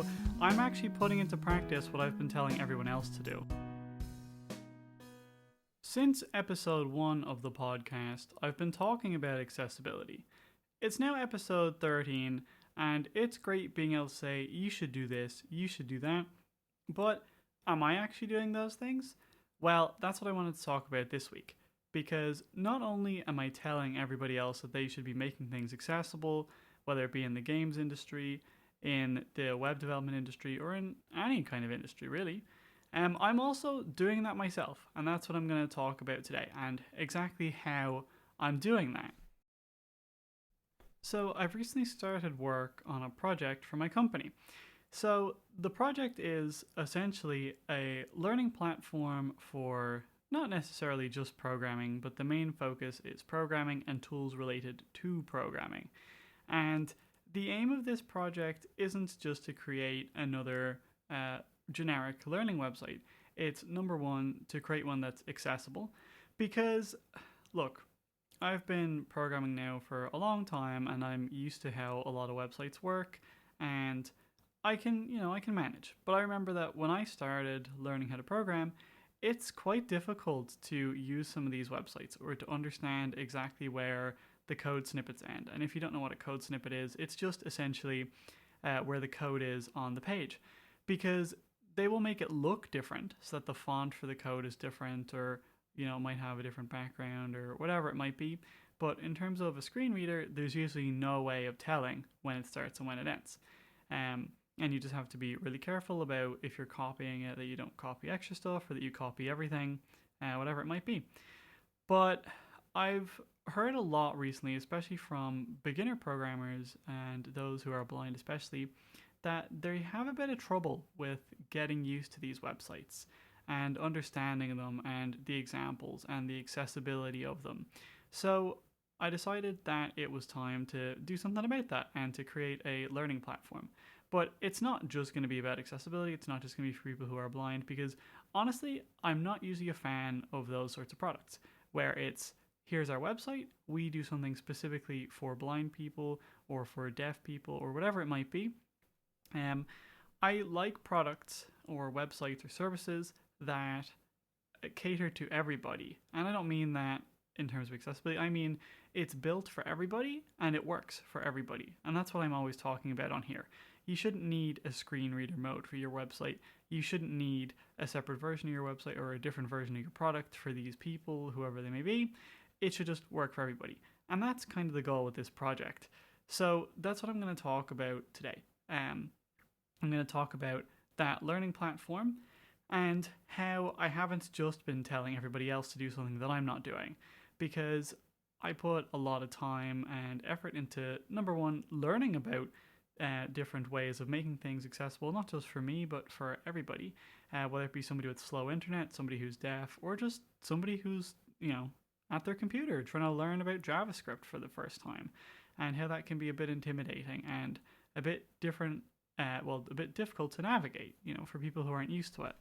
So I'm actually putting into practice what I've been telling everyone else to do. Since episode 1 of the podcast, I've been talking about accessibility. It's now episode 13, and it's great being able to say, you should do this, you should do that, but am I actually doing those things? Well, that's what I wanted to talk about this week, because not only am I telling everybody else that they should be making things accessible, whether it be in the games industry, in the web development industry, or in any kind of industry really, I'm also doing that myself, and that's what I'm going to talk about today, and exactly how I'm doing that. So I've recently started work on a project for my company. So the project is essentially a learning platform for not necessarily just programming, but the main focus is programming and tools related to programming. And the aim of this project isn't just to create another generic learning website. It's number one, to create one that's accessible. Because, look, I've been programming now for a long time, and I'm used to how a lot of websites work, and I can manage. But I remember that when I started learning how to program, it's quite difficult to use some of these websites or to understand exactly where the code snippets end. And if you don't know what a code snippet is, it's just essentially where the code is on the page, because they will make it look different so that the font for the code is different, or might have a different background or whatever it might be. But in terms of a screen reader, there's usually no way of telling when it starts and when it ends. And you just have to be really careful about, if you're copying it, that you don't copy extra stuff or that you copy everything, whatever it might be. But I've heard a lot recently, especially from beginner programmers and those who are blind especially, that they have a bit of trouble with getting used to these websites and understanding them and the examples and the accessibility of them. So I decided that it was time to do something about that and to create a learning platform. But it's not just going to be about accessibility, it's not just going to be for people who are blind, because honestly, I'm not usually a fan of those sorts of products, where it's, here's our website, we do something specifically for blind people or for deaf people or whatever it might be. I like products or websites or services that cater to everybody. And I don't mean that in terms of accessibility. I mean, it's built for everybody and it works for everybody. And that's what I'm always talking about on here. You shouldn't need a screen reader mode for your website. You shouldn't need a separate version of your website or a different version of your product for these people, whoever they may be. It should just work for everybody. And that's kind of the goal with this project. So that's what I'm going to talk about today. I'm going to talk about that learning platform and how I haven't just been telling everybody else to do something that I'm not doing, because I put a lot of time and effort into, number one, learning about different ways of making things accessible, not just for me, but for everybody, whether it be somebody with slow internet, somebody who's deaf, or just somebody who's, at their computer trying to learn about JavaScript for the first time, and how that can be a bit intimidating and a bit different, a bit difficult to navigate, for people who aren't used to it.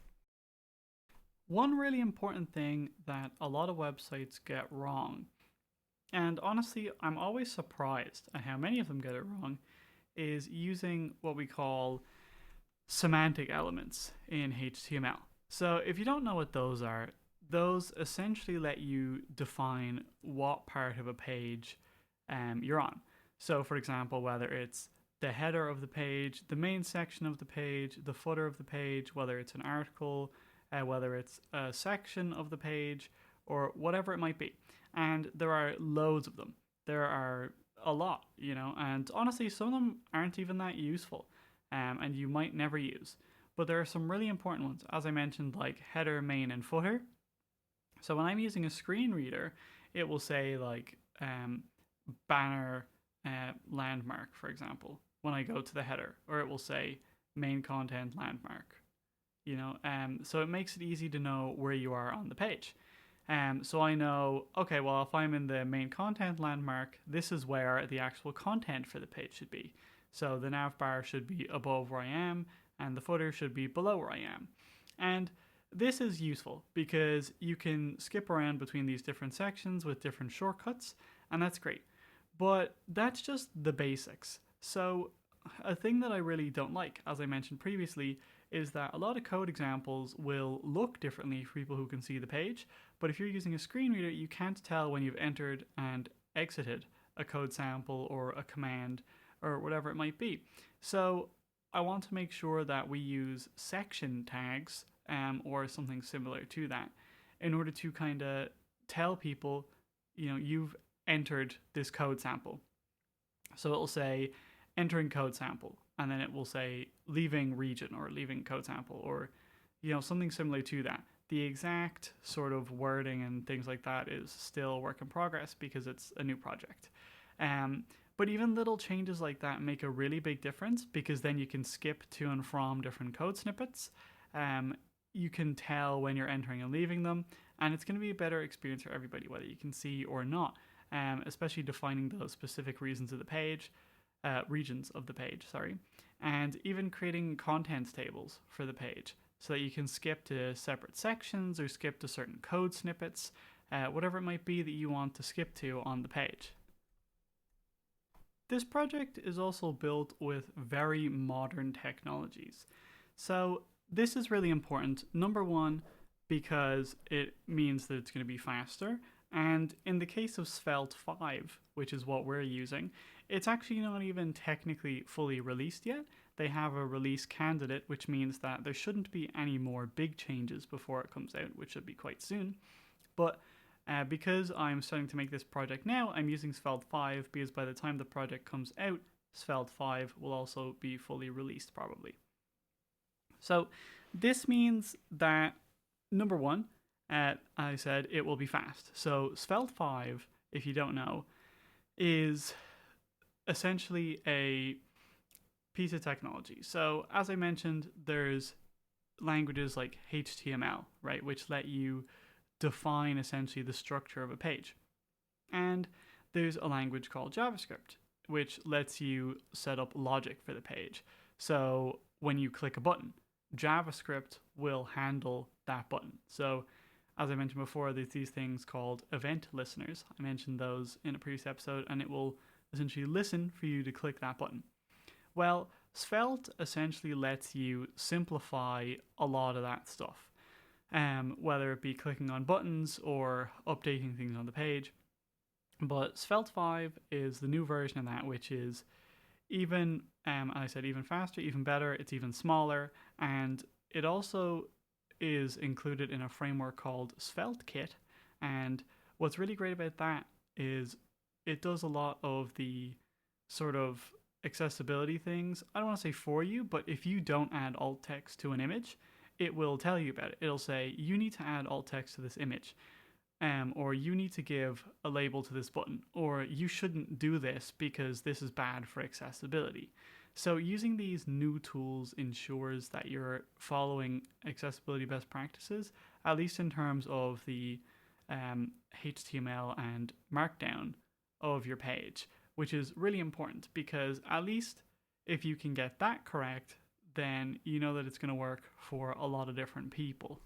One really important thing that a lot of websites get wrong, and honestly, I'm always surprised at how many of them get it wrong, is using what we call semantic elements in HTML. So if you don't know what those are, those essentially let you define what part of a page you're on. So for example, whether it's the header of the page, the main section of the page, the footer of the page, whether it's an article, whether it's a section of the page, or whatever it might be. And there are loads of them. There are a lot, and honestly, some of them aren't even that useful, and you might never use. But there are some really important ones, as I mentioned, like header, main, and footer. So when I'm using a screen reader, it will say like banner landmark, for example, when I go to the header, or it will say main content landmark. So it makes it easy to know where you are on the page. So I know, okay, well, if I'm in the main content landmark, this is where the actual content for the page should be. So the nav bar should be above where I am, and the footer should be below where I am. And this is useful because you can skip around between these different sections with different shortcuts, and that's great. But that's just the basics. So a thing that I really don't like, as I mentioned previously, is that a lot of code examples will look differently for people who can see the page, but if you're using a screen reader, you can't tell when you've entered and exited a code sample or a command or whatever it might be. So I want to make sure that we use section tags or something similar to that in order to kind of tell people, you've entered this code sample. So it'll say entering code sample, and then it will say leaving region or leaving code sample, or something similar to that. The exact sort of wording and things like that is still a work in progress because it's a new project. But even little changes like that make a really big difference, because then you can skip to and from different code snippets. You can tell when you're entering and leaving them, and it's going to be a better experience for everybody, whether you can see or not. Especially defining those specific regions of the page, and even creating contents tables for the page so that you can skip to separate sections or skip to certain code snippets, whatever it might be that you want to skip to on the page. This project is also built with very modern technologies. So this is really important. Number one, because it means that it's going to be faster. And in the case of Svelte 5, which is what we're using, it's actually not even technically fully released yet. They have a release candidate, which means that there shouldn't be any more big changes before it comes out, which should be quite soon. But because I'm starting to make this project now, I'm using Svelte 5 because by the time the project comes out, Svelte 5 will also be fully released probably. So this means that, number one, I said it will be fast. So Svelte 5, if you don't know, is essentially a piece of technology. So as I mentioned, there's languages like HTML, right, which let you define essentially the structure of a page. And there's a language called JavaScript, which lets you set up logic for the page. So when you click a button, JavaScript will handle that button. So as I mentioned before, there's these things called event listeners. I mentioned those in a previous episode, and it will essentially listen for you to click that button. Well, Svelte essentially lets you simplify a lot of that stuff, whether it be clicking on buttons or updating things on the page. But Svelte 5 is the new version of that, which is even, I said even faster, even better, it's even smaller, and it also is included in a framework called SvelteKit. And what's really great about that is it does a lot of the sort of accessibility things. I don't want to say for you, but if you don't add alt text to an image, it will tell you about it. It'll say, you need to add alt text to this image, or you need to give a label to this button, or you shouldn't do this because this is bad for accessibility. So using these new tools ensures that you're following accessibility best practices, at least in terms of the HTML and Markdown of your page, which is really important, because at least if you can get that correct, then you know that it's going to work for a lot of different people.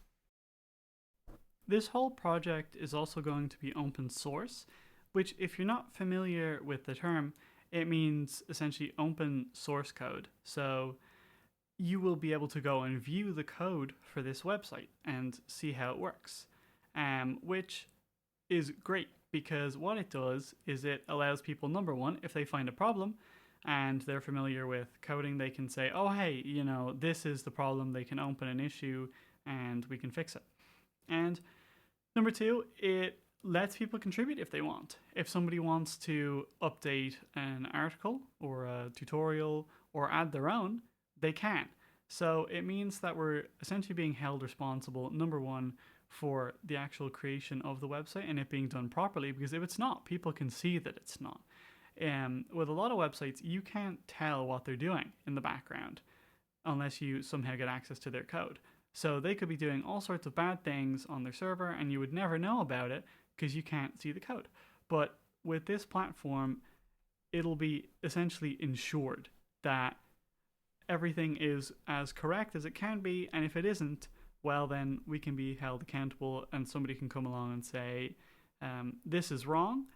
This whole project is also going to be open source, which, if you're not familiar with the term, it means essentially open source code. So you will be able to go and view the code for this website and see how it works, which is great, because what it does is it allows people, number one, if they find a problem and they're familiar with coding, they can say, oh, hey, this is the problem. They can open an issue and we can fix it. And number two, it lets people contribute if they want. If somebody wants to update an article or a tutorial or add their own, they can. So it means that we're essentially being held responsible, number one, for the actual creation of the website and it being done properly, because if it's not, people can see that it's not. With a lot of websites, you can't tell what they're doing in the background unless you somehow get access to their code. So they could be doing all sorts of bad things on their server and you would never know about it because you can't see the code. But with this platform, it'll be essentially ensured that everything is as correct as it can be, and if it isn't, well, then we can be held accountable and somebody can come along and say, this is wrong,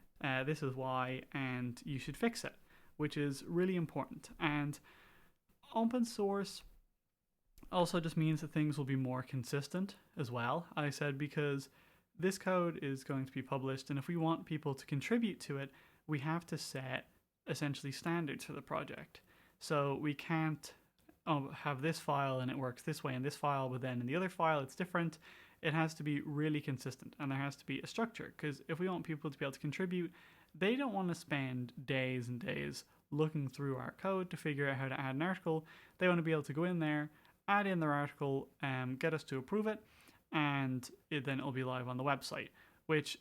this is why, and you should fix it. which is really important. And open source also just means that things will be more consistent as well, I said, because this code is going to be published, and if we want people to contribute to it, we have to set essentially standards for the project. So we can't have this file and it works this way in this file, but then in the other file it's different. It has to be really consistent, and there has to be a structure, because if we want people to be able to contribute, they don't want to spend days and days looking through our code to figure out how to add an article. They want to be able to go in there, add in their article, get us to approve it, and then it'll be live on the website, which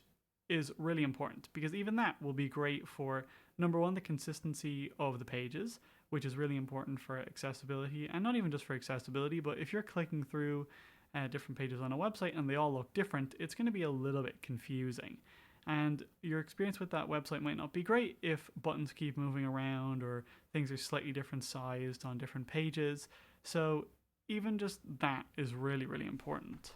is really important, because even that will be great for, number one, the consistency of the pages, which is really important for accessibility, and not even just for accessibility, but if you're clicking through different pages on a website and they all look different, it's going to be a little bit confusing. And your experience with that website might not be great if buttons keep moving around or things are slightly different sized on different pages. So even just that is really, really important.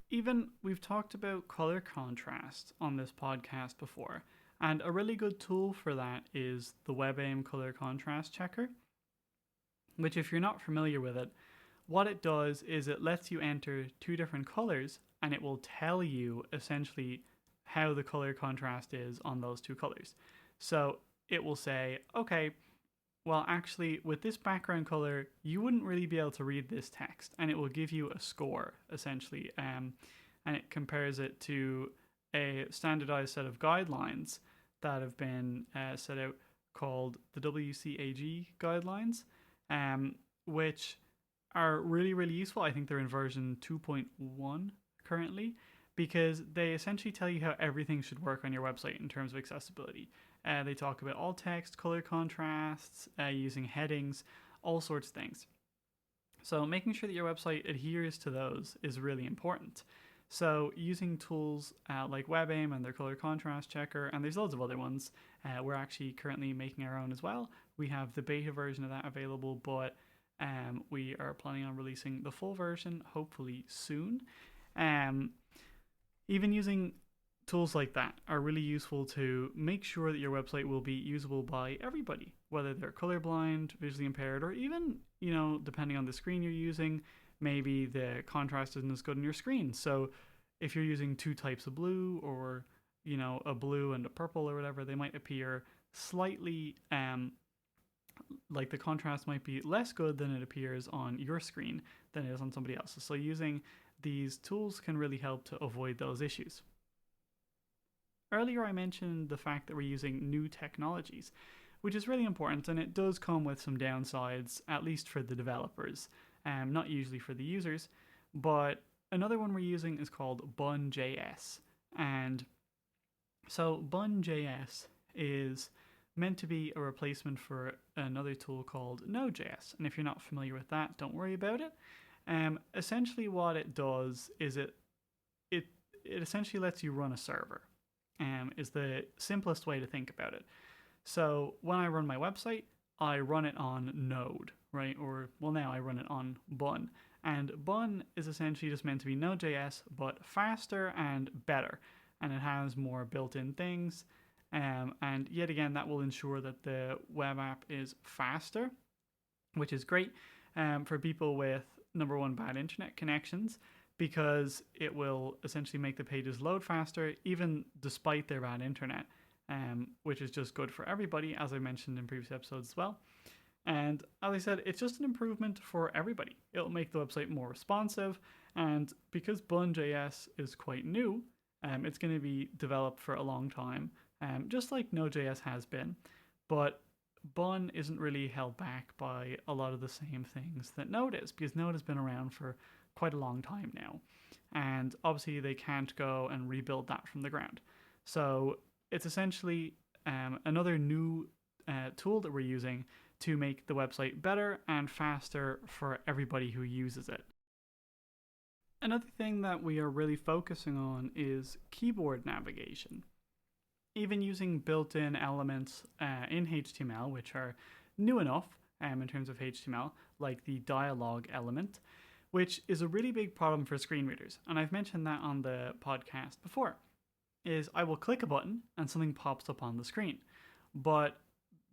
Even we've talked about color contrast on this podcast before, and a really good tool for that is the WebAIM color contrast checker, which, if you're not familiar with it, what it does is it lets you enter two different colors, and it will tell you essentially how the color contrast is on those two colors. So it will say, okay, well, actually, with this background color, you wouldn't really be able to read this text, and it will give you a score, essentially, and it compares it to a standardized set of guidelines that have been set out called the WCAG guidelines, which are really, really useful. I think they're in version 2.1 currently, because they essentially tell you how everything should work on your website in terms of accessibility. They talk about alt text, color contrasts, using headings, all sorts of things. So making sure that your website adheres to those is really important. So using tools like WebAIM and their color contrast checker, and there's loads of other ones. We're actually currently making our own as well. We have the beta version of that available, but we are planning on releasing the full version hopefully soon. Even using tools like that are really useful to make sure that your website will be usable by everybody, whether they're colorblind, visually impaired, or even, depending on the screen you're using, maybe the contrast isn't as good on your screen. So if you're using two types of blue, or, a blue and a purple or whatever, they might appear slightly, like the contrast might be less good than it appears on your screen than it is on somebody else's. So using these tools can really help to avoid those issues. Earlier I mentioned the fact that we're using new technologies, which is really important, and it does come with some downsides, at least for the developers, not usually for the users. But another one we're using is called Bun.js, and so Bun.js is meant to be a replacement for another tool called Node.js, and if you're not familiar with that, don't worry about it. Essentially what it does is it essentially lets you run a server, is the simplest way to think about it. So when I run my website, I run it on Node, right? Or, well, now I run it on Bun. And Bun is essentially just meant to be Node.js, but faster and better. And it has more built-in things. And yet again, that will ensure that the web app is faster, which is great for people with, number one, bad internet connections, because it will essentially make the pages load faster, even despite their bad internet, which is just good for everybody, as I mentioned in previous episodes as well. And as I said, it's just an improvement for everybody. It'll make the website more responsive, and because Bun.js is quite new, it's going to be developed for a long time, just like Node.js has been. But Bun isn't really held back by a lot of the same things that Node is, because Node has been around for quite a long time now, and obviously they can't go and rebuild that from the ground. So it's essentially another new tool that we're using to make the website better and faster for everybody who uses it. Another thing that we are really focusing on is keyboard navigation. Even using built-in elements in HTML, which are new enough in terms of HTML, like the dialog element, which is a really big problem for screen readers. And I've mentioned that on the podcast before, is I will click a button and something pops up on the screen. But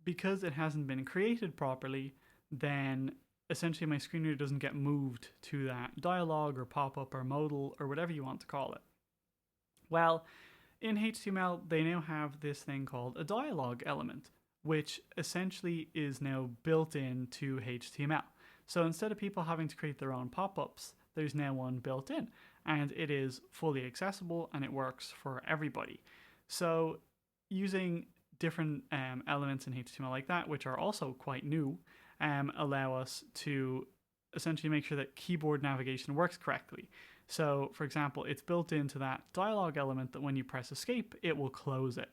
because it hasn't been created properly, then essentially my screen reader doesn't get moved to that dialog or pop-up or modal or whatever you want to call it. Well, in HTML, they now have this thing called a dialog element, which essentially is now built into HTML. So instead of people having to create their own pop-ups, there's now one built in, and it is fully accessible and it works for everybody. So using different elements in HTML like that, which are also quite new, allow us to essentially make sure that keyboard navigation works correctly. So, for example, it's built into that dialog element that when you press escape, it will close it.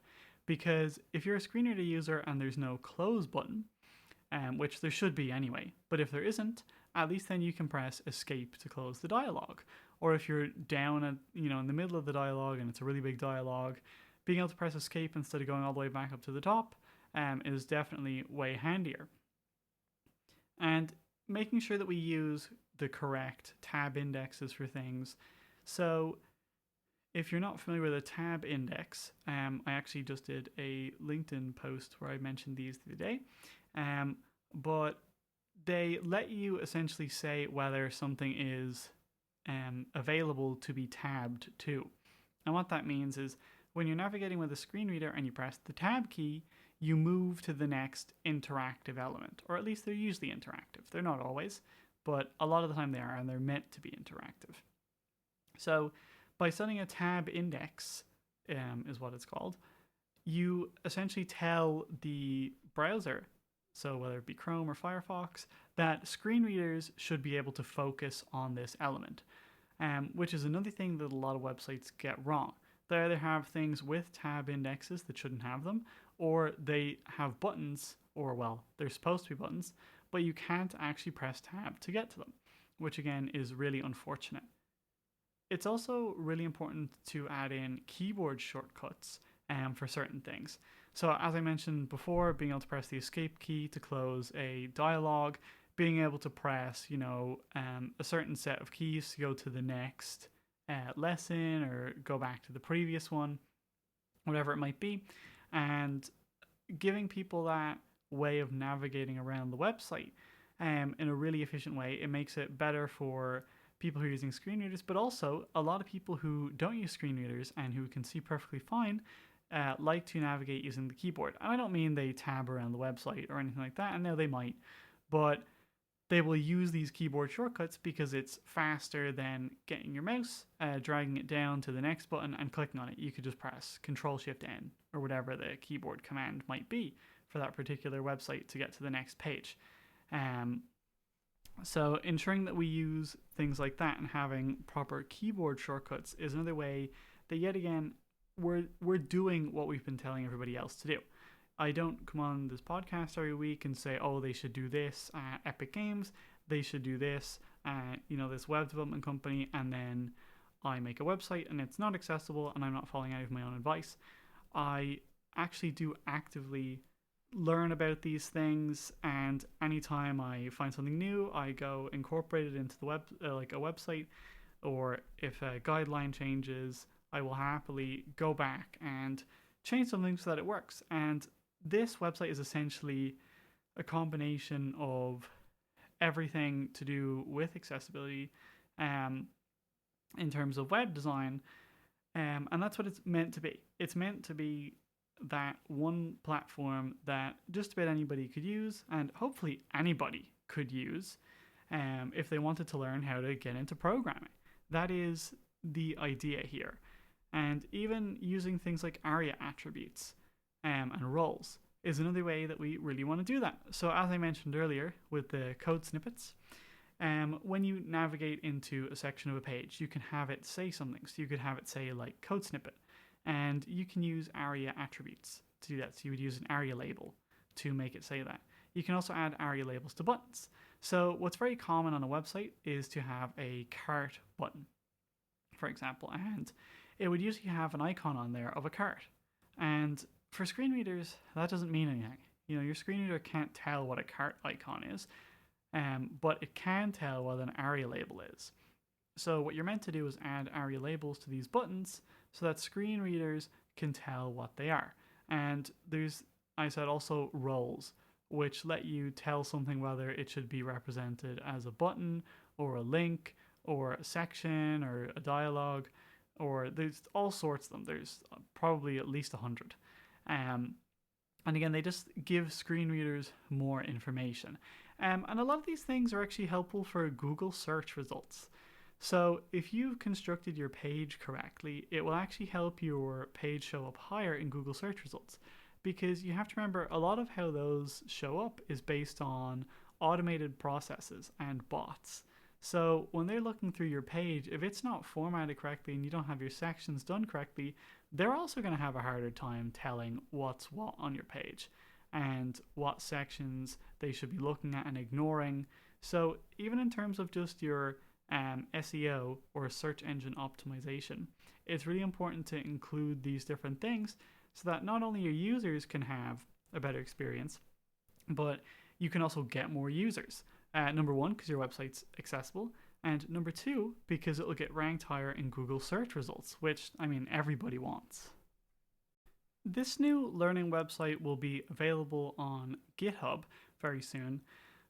Because if you're a screen reader user and there's no close button, which there should be anyway, but if there isn't, at least then you can press escape to close the dialog. Or if you're down at, in the middle of the dialog and it's a really big dialog, being able to press escape instead of going all the way back up to the top is definitely way handier. And making sure that we use the correct tab indexes for things. So if you're not familiar with a tab index, I actually just did a LinkedIn post where I mentioned these the other day, but they let you essentially say whether something is available to be tabbed to. And what that means is when you're navigating with a screen reader and you press the tab key, you move to the next interactive element, or at least they're usually interactive. They're not always, but a lot of the time they are, and they're meant to be interactive. So by setting a tab index, is what it's called, you essentially tell the browser, so whether it be Chrome or Firefox, that screen readers should be able to focus on this element, which is another thing that a lot of websites get wrong. They either have things with tab indexes that shouldn't have them, or they have buttons, or well, they're supposed to be buttons, but you can't actually press tab to get to them, which again is really unfortunate. It's also really important to add in keyboard shortcuts for certain things. So as I mentioned before, being able to press the escape key to close a dialog, being able to press, a certain set of keys to go to the next lesson or go back to the previous one, whatever it might be, and giving people that way of navigating around the website in a really efficient way. It makes it better for people who are using screen readers, but also a lot of people who don't use screen readers and who can see perfectly fine like to navigate using the keyboard. And I don't mean they tab around the website or anything like that, and no, they might, but they will use these keyboard shortcuts because it's faster than getting your mouse, dragging it down to the next button and clicking on it. You could just press Control-Shift-N or whatever the keyboard command might be for that particular website to get to the next page. So ensuring that we use things like that and having proper keyboard shortcuts is another way that, yet again, we're doing what we've been telling everybody else to do. I don't come on this podcast every week and say, oh, they should do this at Epic Games, they should do this at, this web development company, and then I make a website and it's not accessible and I'm not following any of my own advice. I actually do actively learn about these things, and anytime I find something new, I go incorporate it into the web, like a website, or if a guideline changes, I will happily go back and change something so that it works. And this website is essentially a combination of everything to do with accessibility in terms of web design, and that's what it's meant to be. It's meant to be that one platform that just about anybody could use, and hopefully anybody could use if they wanted to learn how to get into programming. That is the idea here. And even using things like ARIA attributes and roles is another way that we really want to do that. So as I mentioned earlier with the code snippets, when you navigate into a section of a page, you can have it say something. So you could have it say like code snippet, and you can use ARIA attributes to do that. So you would use an ARIA label to make it say that. You can also add ARIA labels to buttons. So what's very common on a website is to have a cart button, for example, and it would usually have an icon on there of a cart. And for screen readers, that doesn't mean anything. Your screen reader can't tell what a cart icon is, but it can tell what an ARIA label is. So what you're meant to do is add ARIA labels to these buttons so that screen readers can tell what they are. And there's I said also roles, which let you tell something whether it should be represented as a button or a link or a section or a dialogue, or there's all sorts of them. There's probably at least 100. And again, they just give screen readers more information. And a lot of these things are actually helpful for Google search results. So if you've constructed your page correctly, it will actually help your page show up higher in Google search results. Because you have to remember, a lot of how those show up is based on automated processes and bots. So when they're looking through your page, if it's not formatted correctly and you don't have your sections done correctly, they're also going to have a harder time telling what's what on your page and what sections they should be looking at and ignoring. So even in terms of just your SEO or search engine optimization, it's really important to include these different things so that not only your users can have a better experience, but you can also get more users. Number one, because your website's accessible, and number two, because it will get ranked higher in Google search results, which, I mean, everybody wants. This new learning website will be available on GitHub very soon,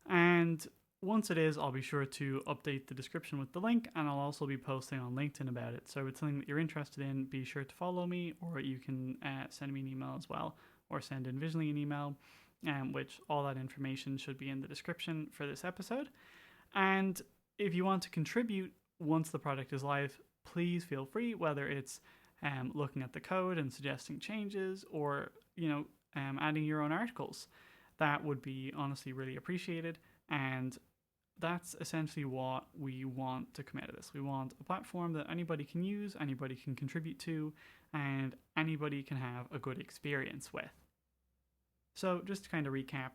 and once it is, I'll be sure to update the description with the link, and I'll also be posting on LinkedIn about it. So if it's something that you're interested in, be sure to follow me, or you can send me an email as well, or send Envisiontech an email, which all that information should be in the description for this episode. And if you want to contribute once the product is live, please feel free, whether it's looking at the code and suggesting changes, or adding your own articles. That would be honestly really appreciated. And that's essentially what we want to come out of this. We want a platform that anybody can use, anybody can contribute to, and anybody can have a good experience with. So just to kind of recap,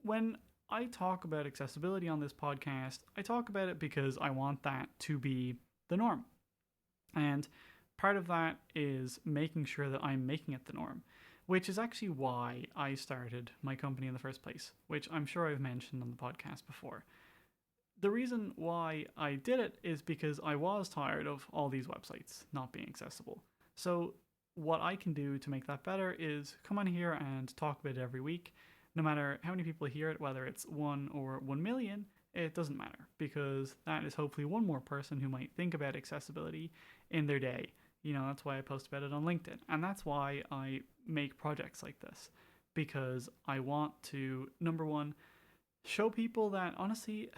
when I talk about accessibility on this podcast, I talk about it because I want that to be the norm. And part of that is making sure that I'm making it the norm, which is actually why I started my company in the first place, which I'm sure I've mentioned on the podcast before. The reason why I did it is because I was tired of all these websites not being accessible. So what I can do to make that better is come on here and talk about it every week. No matter how many people hear it, whether it's 1 or 1 million, it doesn't matter, because that is hopefully one more person who might think about accessibility in their day. That's why I post about it on LinkedIn. And that's why I make projects like this, because I want to, number one, show people that honestly,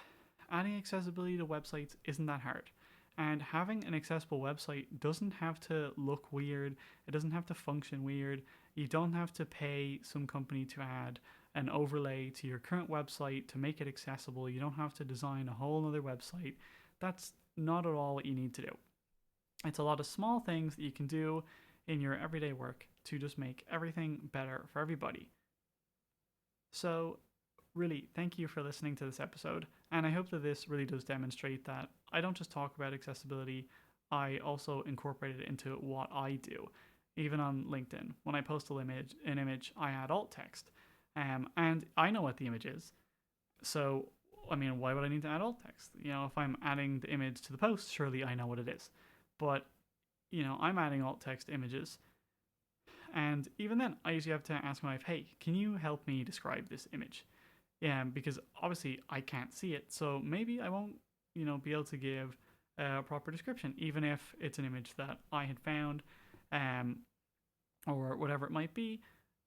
adding accessibility to websites isn't that hard. And having an accessible website doesn't have to look weird. It doesn't have to function weird. You don't have to pay some company to add an overlay to your current website to make it accessible. You don't have to design a whole other website. That's not at all what you need to do. It's a lot of small things that you can do in your everyday work to just make everything better for everybody. So really, thank you for listening to this episode, and I hope that this really does demonstrate that I don't just talk about accessibility, I also incorporate it into what I do. Even on LinkedIn, when I post an image, I add alt text, and I know what the image is. So, I mean, why would I need to add alt text? If I'm adding the image to the post, surely I know what it is. But, I'm adding alt text images, and even then, I usually have to ask my wife, hey, can you help me describe this image? Because obviously I can't see it, so maybe I won't, be able to give a proper description, even if it's an image that I had found, or whatever it might be.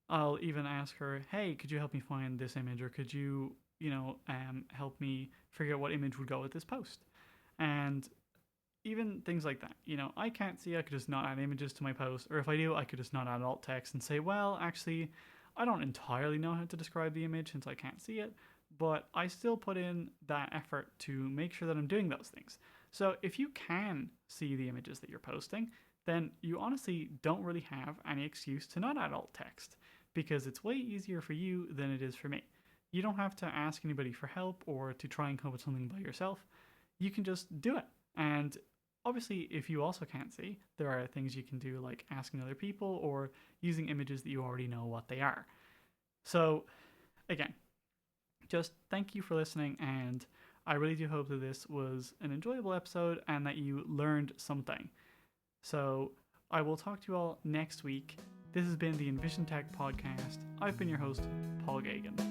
I'll even ask her, hey, could you help me find this image, or could you, help me figure out what image would go with this post? And even things like that, I can't see, I could just not add images to my post, or if I do, I could just not add alt text and say, well, actually, I don't entirely know how to describe the image since I can't see it, but I still put in that effort to make sure that I'm doing those things. So if you can see the images that you're posting, then you honestly don't really have any excuse to not add alt text, because it's way easier for you than it is for me. You don't have to ask anybody for help or to try and come up with something by yourself. You can just do it. And obviously, if you also can't see, there are things you can do, like asking other people or using images that you already know what they are. So again, just thank you for listening, and I really do hope that this was an enjoyable episode and that you learned something. So I will talk to you all next week. This has been the Envisiontech podcast. I've been your host, Paul Gagan.